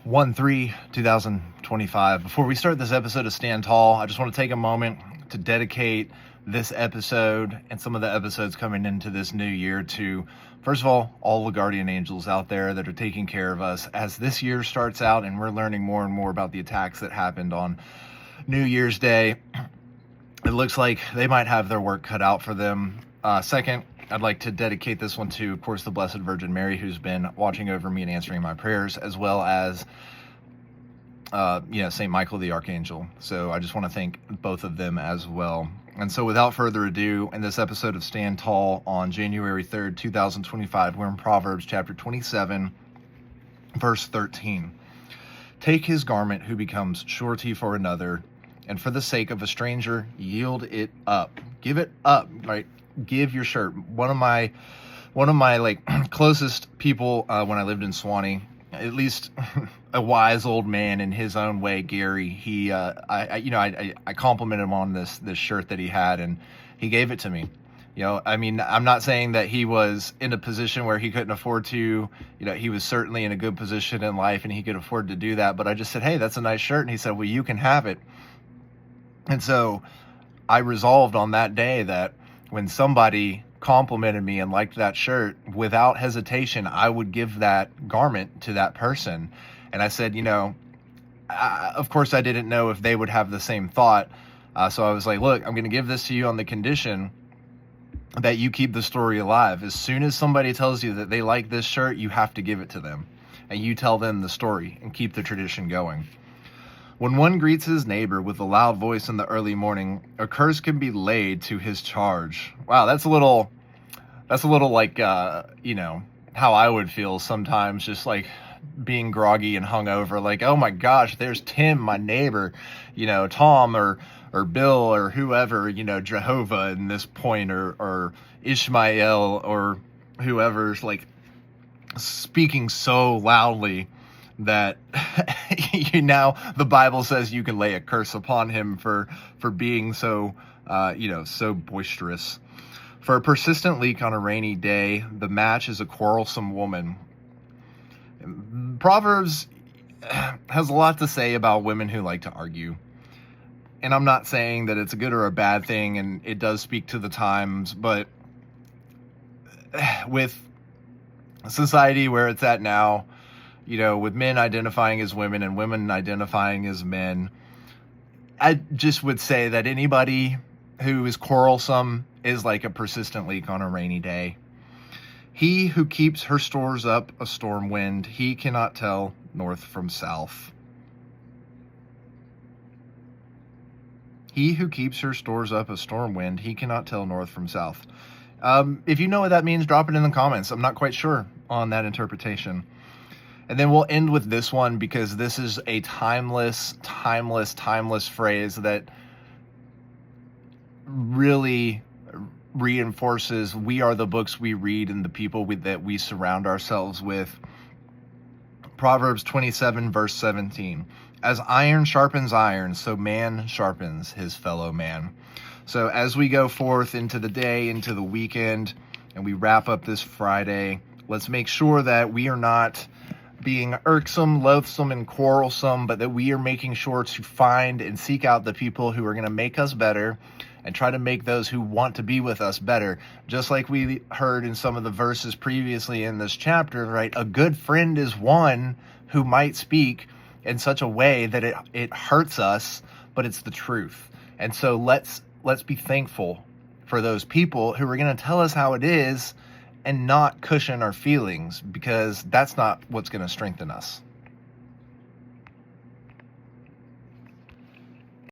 1/3/2025. Before we start this episode of Stand Tall, I just want to take a moment to dedicate this episode and some of the episodes coming into this new year to, first of all the guardian angels out there that are taking care of us as this year starts out and we're learning more and more about the attacks that happened on New Year's Day. It looks like they might have their work cut out for them. Second, I'd like to dedicate this one to, of course, the Blessed Virgin Mary, who's been watching over me and answering my prayers, as well as, St. Michael the Archangel. So I just want to thank both of them as well. And so without further ado, in this episode of Stand Tall on January 3rd, 2025, we're in Proverbs chapter 27, verse 13. Take his garment who becomes surety for another, and for the sake of a stranger, yield it up. Give it up, right? Give your shirt. One of my closest people when I lived in Swanee, at least a wise old man in his own way, Gary. He, I complimented him on this shirt that he had, and he gave it to me. I'm not saying that he was in a position where he couldn't afford to. He was certainly in a good position in life, and he could afford to do that. But I just said, hey, that's a nice shirt, and he said, well, you can have it. And so I resolved on that day that when somebody complimented me and liked that shirt, without hesitation, I would give that garment to that person. And I said, of course I didn't know if they would have the same thought. So I was like, look, I'm going to give this to you on the condition that you keep the story alive. As soon as somebody tells you that they like this shirt, you have to give it to them. And you tell them the story and keep the tradition going. When one greets his neighbor with a loud voice in the early morning, a curse can be laid to his charge. Wow, that's a little like, how I would feel sometimes, just like being groggy and hungover, like, oh my gosh, there's Tim, my neighbor, Tom or Bill or whoever, Jehovah in this point, or Ishmael or whoever's like speaking so loudly that the Bible says you can lay a curse upon him for being so so boisterous. For a persistent leak on a rainy day, the match is a quarrelsome woman. Proverbs has a lot to say about women who like to argue. And I'm not saying that it's a good or a bad thing, and it does speak to the times, but with society where it's at now, with men identifying as women and women identifying as men, I just would say that anybody who is quarrelsome is like a persistent leak on a rainy day. He who keeps her stores up a storm wind, he cannot tell north from south. He who keeps her stores up a storm wind, he cannot tell north from south. If you know what that means, drop it in the comments. I'm not quite sure on that interpretation. And then we'll end with this one, because this is a timeless phrase that really reinforces we are the books we read and the people that we surround ourselves with. Proverbs 27, verse 17. As iron sharpens iron, so man sharpens his fellow man. So as we go forth into the day, into the weekend, and we wrap up this Friday, let's make sure that we are not being irksome, loathsome, and quarrelsome, but that we are making sure to find and seek out the people who are going to make us better and try to make those who want to be with us better. Just like we heard in some of the verses previously in this chapter, right? A good friend is one who might speak in such a way that it hurts us, but it's the truth. And so let's be thankful for those people who are going to tell us how it is and not cushion our feelings, because that's not what's going to strengthen us.